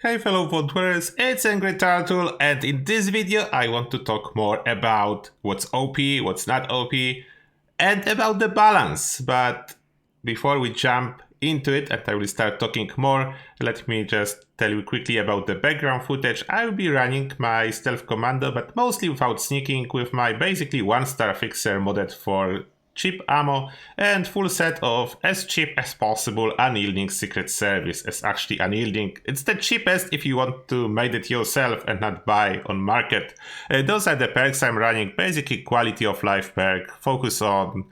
Hey fellow Vault Dwellers, it's Angry Turtle, and in this video I want to talk more about what's OP, what's not OP, and about the balance. But before we jump into it and I will start talking more, let me just tell you quickly about the background footage. I will be running my stealth commando, but mostly without sneaking, with my basically 1-star fixer modded for cheap ammo and full set of as cheap as possible Unyielding secret service. As actually Unyielding, it's the cheapest if you want to make it yourself and not buy on market. Those are the perks I'm running. Basically quality of life perk, focus on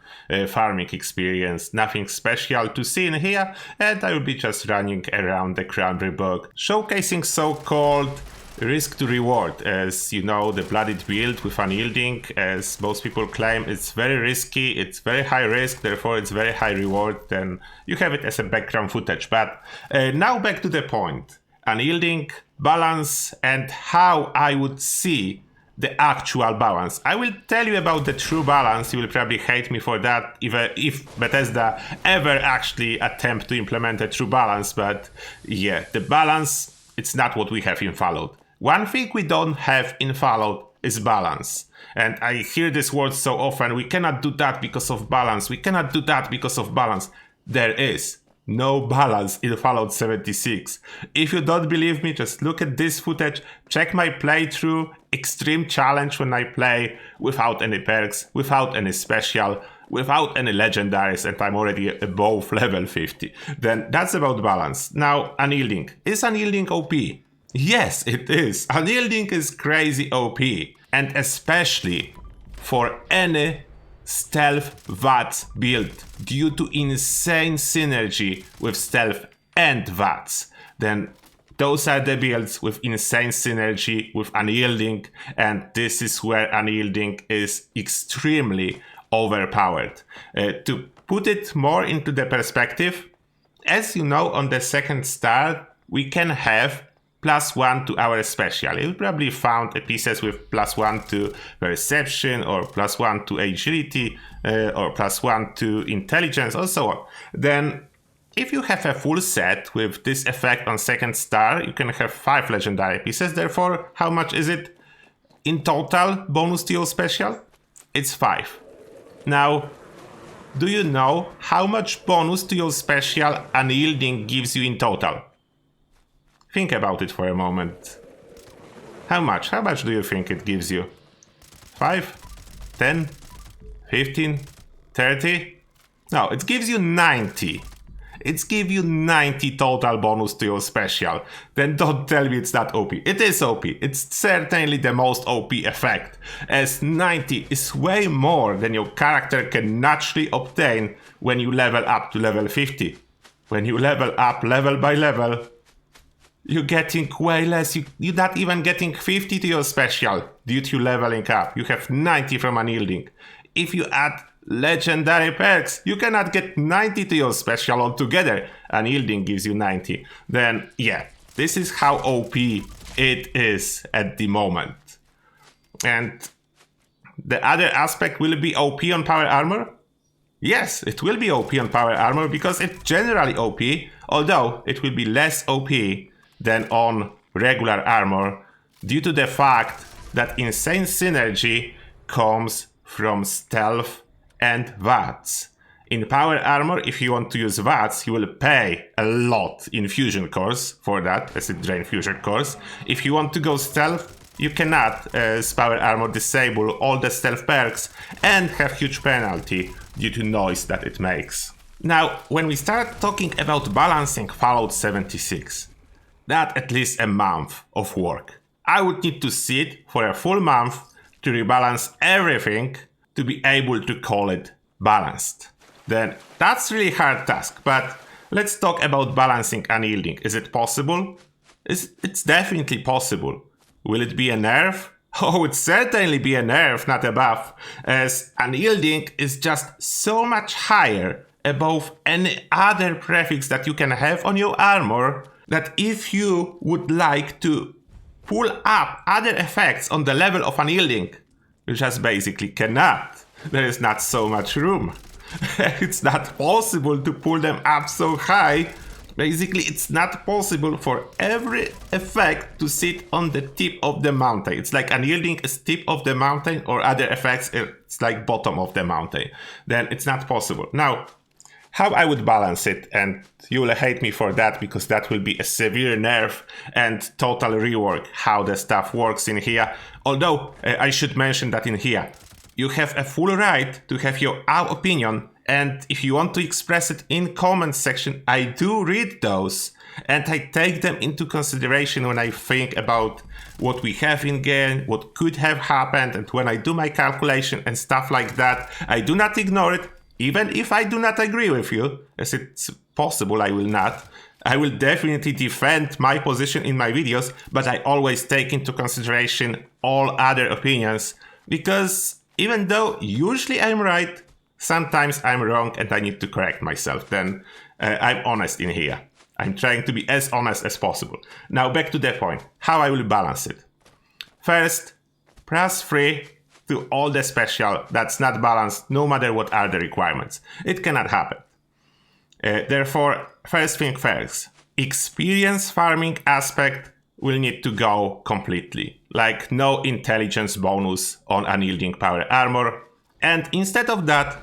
farming experience, nothing special to see in here, and I will be just running around the Crown Rebuild, showcasing so-called risk to reward. As you know, the blooded build with Unyielding, as most people claim, it's very risky, it's very high risk, therefore it's very high reward. Then you have it as a background footage. But now back to the point. Unyielding, balance, and how I would see the actual balance. I will tell you about the true balance. You will probably hate me for that if Bethesda ever actually attempt to implement a true balance. But yeah, the balance, it's not what we have in Fallout. One thing we don't have in Fallout is balance. And I hear this word so often: we cannot do that because of balance, we cannot do that because of balance. There is no balance in Fallout 76. If you don't believe me, just look at this footage, check my playthrough, extreme challenge when I play without any perks, without any special, without any legendaries, and I'm already above level 50. Then that's about balance. Now, Unyielding. Is Unyielding OP? Yes, it is. Unyielding is crazy OP. And especially for any stealth VATS build, due to insane synergy with stealth and VATS. Then those are the builds with insane synergy with Unyielding, and this is where Unyielding is extremely overpowered. To put it more into the perspective, as you know, on the 2nd star, we can have +1 to our special. You'll probably found pieces with +1 to perception, or +1 to agility, or +1 to intelligence, or so on. Then if you have a full set with this effect on 2nd star, you can have 5 legendary pieces. Therefore, how much is it in total bonus to your special? It's 5. Now, do you know how much bonus to your special Unyielding gives you in total? Think about it for a moment. How much? How much do you think it gives you? 5? 10? 15? 30? No, it gives you 90. It's give you 90 total bonus to your special. Then don't tell me it's not OP. It is OP. It's certainly the most OP effect, as 90 is way more than your character can naturally obtain when you level up to level 50. When you level up level by level, you're getting way less. You're not even getting 50 to your special due to leveling up. You have 90 from Unyielding. If you add legendary perks, you cannot get 90 to your special altogether. Unyielding gives you 90. Then yeah, this is how OP it is at the moment. And the other aspect, will it be OP on power armor? Yes, it will be OP on power armor because it's generally OP, although it will be less OP than on regular armor due to the fact that insane synergy comes from stealth and VATS. In power armor, if you want to use VATS, you will pay a lot in fusion cores for that, as it drain fusion cores. If you want to go stealth, you cannot, as power armor, disable all the stealth perks and have huge penalty due to noise that it makes. Now, when we start talking about balancing Fallout 76, that's at least a month of work. I would need to sit for a full month to rebalance everything to be able to call it balanced. Then that's really hard task, but let's talk about balancing Unyielding. Is it possible? It's definitely possible. Will it be a nerf? Oh, it certainly be a nerf, not a buff, as Unyielding is just so much higher above any other prefix that you can have on your armor, that if you would like to pull up other effects on the level of Unyielding, you just basically cannot. There is not so much room. It's not possible to pull them up so high Basically, it's not possible for every effect to sit on the tip of the mountain. It's like Unyielding is tip of the mountain, or other effects, it's like bottom of the mountain. Then it's not possible. Now, how I would balance it, and you will hate me for that because that will be a severe nerf and total rework how the stuff works in here. Although, I should mention that in here, you have a full right to have your own opinion, and if you want to express it in comment section, I do read those and I take them into consideration when I think about what we have in game, what could have happened, and when I do my calculation and stuff like that. I do not ignore it, even if I do not agree with you, as it's possible I will not. I will definitely defend my position in my videos, but I always take into consideration all other opinions, because even though usually I'm right, sometimes I'm wrong and I need to correct myself. Then I'm honest in here. I'm trying to be as honest as possible. Now back to the point, how I will balance it. First, +3 to all the special that's not balanced, no matter what are the requirements. It cannot happen. Therefore, first thing first, experience farming aspect will need to go completely. Like no intelligence bonus on Unyielding power armor. And instead of that,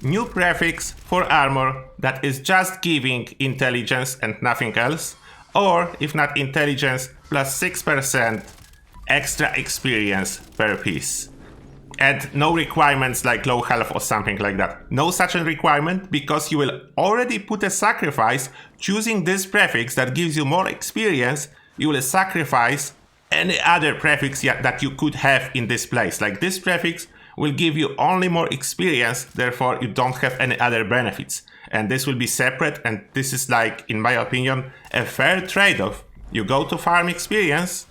new prefix for armor that is just giving intelligence and nothing else, or if not intelligence, +6% extra experience per piece. And no requirements like low health or something like that. No such a requirement, because you will already put a sacrifice choosing this prefix that gives you more experience. You will sacrifice any other prefix that you could have in this place. Like this prefix will give you only more experience, therefore you don't have any other benefits. And this will be separate, and this is, like, in my opinion, a fair trade-off. You go to farm experience,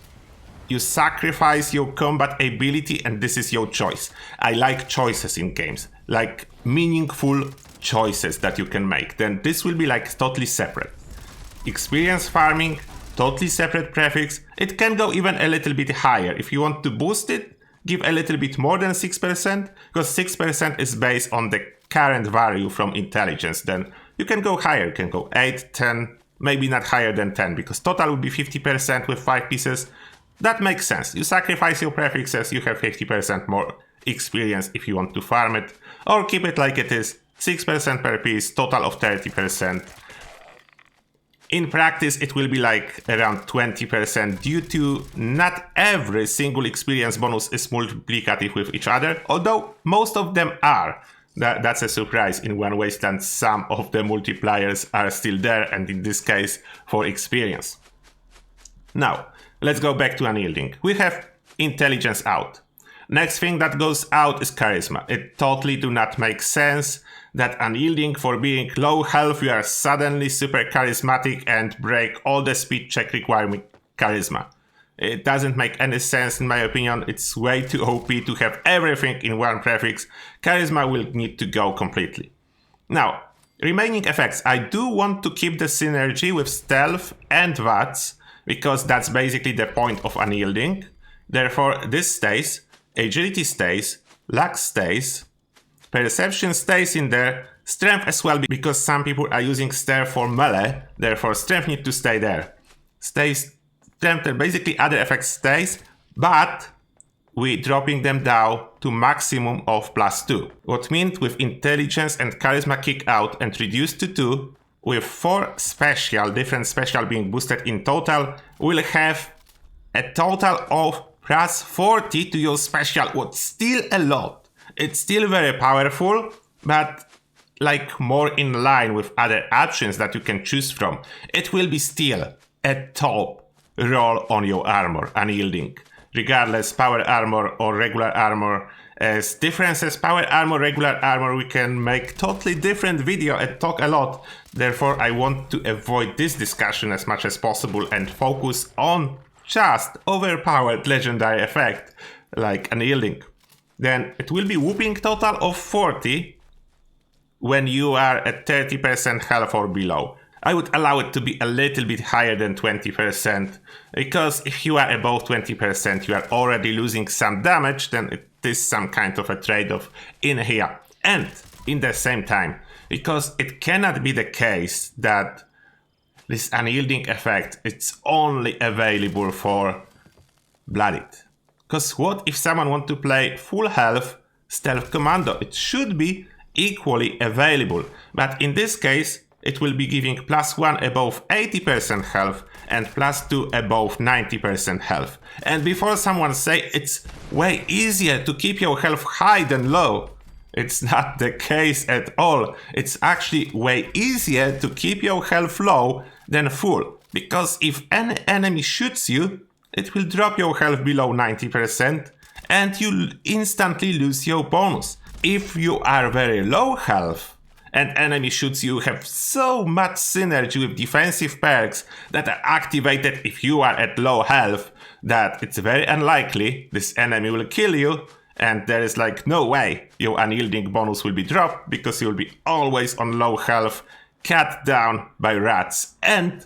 you sacrifice your combat ability, and this is your choice. I like choices in games, like meaningful choices that you can make. Then this will be like totally separate. Experience farming, totally separate prefix. It can go even a little bit higher. If you want to boost it, give a little bit more than 6%, because 6% is based on the current value from intelligence. Then you can go higher, you can go 8, 10, maybe not higher than 10, because total would be 50% with 5 pieces. That makes sense. You sacrifice your prefixes, you have 50% more experience if you want to farm it, or keep it like it is, 6% per piece, total of 30%. In practice, it will be like around 20% due to not every single experience bonus is multiplicative with each other, although most of them are. That's a surprise in One Wasteland. Some of the multipliers are still there, and in this case, for experience. Now, let's go back to Unyielding. We have intelligence out. Next thing that goes out is charisma. It totally do not make sense that Unyielding, for being low health, you are suddenly super charismatic and break all the speed check requiring charisma. It doesn't make any sense in my opinion. It's way too OP to have everything in one prefix. Charisma will need to go completely. Now, remaining effects. I do want to keep the synergy with stealth and VATS, because that's basically the point of Unyielding. Therefore, this stays, agility stays, luck stays, perception stays in there, strength as well, because some people are using stealth for melee, therefore strength need to stay there. Stays, strength, and basically other effects stays, but we dropping them down to maximum of +2. What means with intelligence and charisma kick out and reduced to 2, with 4 special, different special being boosted in total, we'll have a total of +40 to your special, what's still a lot. It's still very powerful, but like more in line with other options that you can choose from. It will be still a top roll on your armor, Unyielding. Regardless, power armor or regular armor. As differences, power armor, regular armor, we can make totally different video and talk a lot. Therefore, I want to avoid this discussion as much as possible and focus on just overpowered legendary effect like Unyielding. Then it will be whooping total of 40 when you are at 30% health or below. I would allow it to be a little bit higher than 20%, because if you are above 20%, you are already losing some damage, then it is some kind of a trade-off in here. And in the same time, because it cannot be the case that this unyielding effect, it's only available for Blooded. Because what if someone wants to play full health Stealth Commando? It should be equally available, but in this case it will be giving +1 above 80% health and +2 above 90% health. And before someone say it's way easier to keep your health high than low, it's not the case at all. It's actually way easier to keep your health low than full, because if an enemy shoots you, it will drop your health below 90% and you instantly lose your bonus. If you are very low health and enemy shoots you, have so much synergy with defensive perks that are activated if you are at low health that it's very unlikely this enemy will kill you, and there is like no way your unyielding bonus will be dropped because you'll be always on low health, cut down by rats. And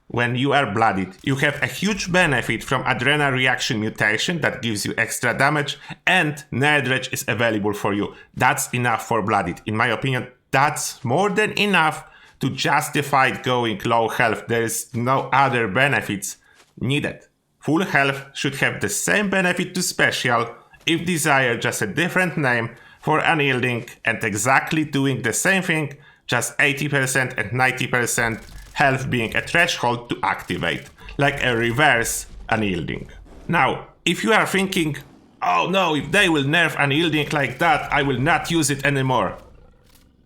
when you are blooded, you have a huge benefit from Adrenal Reaction Mutation that gives you extra damage, and Nerd Rage is available for you. That's enough for blooded. In my opinion, that's more than enough to justify going low health. There is no other benefits needed. Full health should have the same benefit to special, if desired, just a different name for unyielding, and exactly doing the same thing, just 80% and 90% health being a threshold to activate, like a reverse unyielding. Now, if you are thinking, oh no, if they will nerf unyielding like that, I will not use it anymore.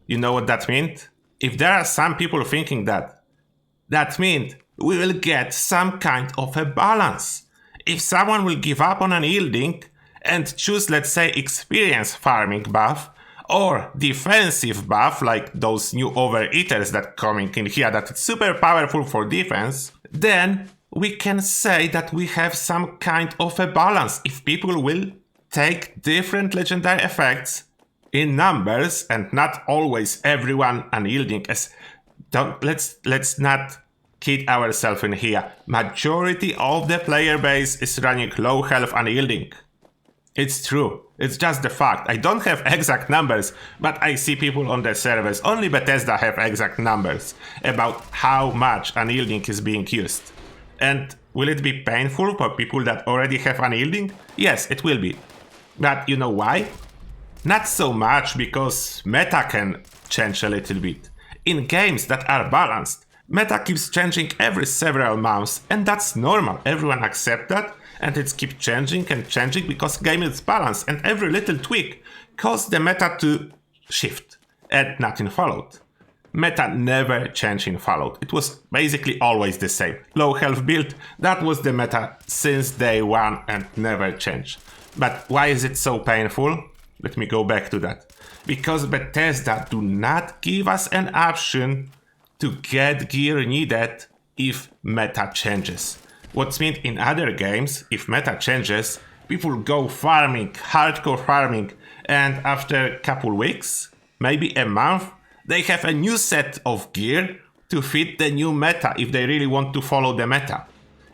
You know what that means? If there are some people thinking that, that means we will get some kind of a balance. If someone will give up on unyielding and choose, let's say, experience farming buff or defensive buff, like those new overeaters that coming in here that it's super powerful for defense, then we can say that we have some kind of a balance. If people will take different legendary effects in numbers and not always everyone unyielding, as let's not kid ourselves in here. Majority of the player base is running low health unyielding. It's true. It's just the fact. I don't have exact numbers, but I see people on the servers, only Bethesda have exact numbers about how much unyielding is being used. And will it be painful for people that already have unyielding? Yes, it will be. But you know why? Not so much because meta can change a little bit. In games that are balanced, meta keeps changing every several months, and that's normal. Everyone accepts that, and it keeps changing and changing because game is balanced, and every little tweak caused the meta to shift, and not in Fallout. Meta never changed in Fallout. It was basically always the same. Low health build, that was the meta since day one and never changed. But why is it so painful? Let me go back to that. Because Bethesda do not give us an option to get gear needed if meta changes. What means in other games, if meta changes, people go farming, hardcore farming, and after a couple weeks, maybe a month, they have a new set of gear to fit the new meta if they really want to follow the meta.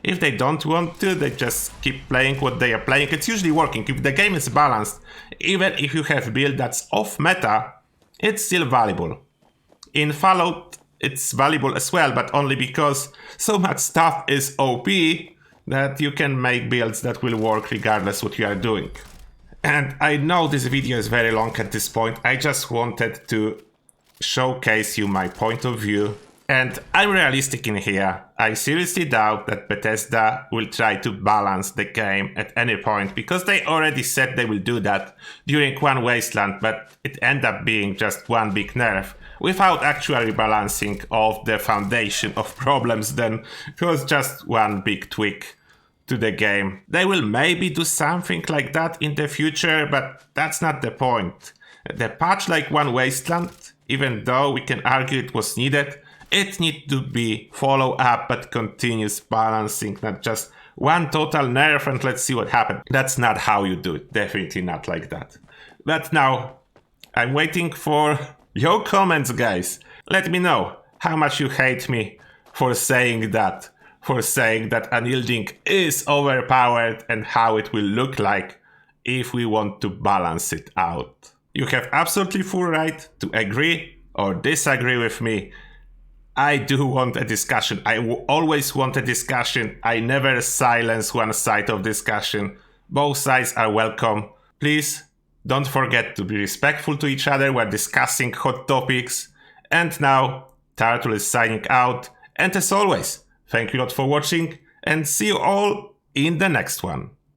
If they don't want to, they just keep playing what they are playing. It's usually working. If the game is balanced, even if you have build that's off meta, it's still valuable. In Fallout, it's valuable as well, but only because so much stuff is OP that you can make builds that will work regardless what you are doing. And I know this video is very long at this point. I just wanted to showcase you my point of view. And I'm realistic in here. I seriously doubt that Bethesda will try to balance the game at any point, because they already said they will do that during one Wasteland, but it ended up being just one big nerf without actually balancing of the foundation of problems. Then it was just one big tweak to the game. They will maybe do something like that in the future, but that's not the point. The patch like one Wasteland, even though we can argue it was needed, it needs to be follow up but continuous balancing, not just one total nerf and let's see what happens. That's not how you do it, definitely not like that. But now, I'm waiting for your comments, guys. Let me know how much you hate me for saying that Unyielding is overpowered and how it will look like if we want to balance it out. You have absolutely full right to agree or disagree with me. I do want a discussion. I always want a discussion. I never silence one side of discussion. Both sides are welcome. Please don't forget to be respectful to each other while discussing hot topics. And now, Turtle is signing out. And as always, thank you a lot for watching and see you all in the next one.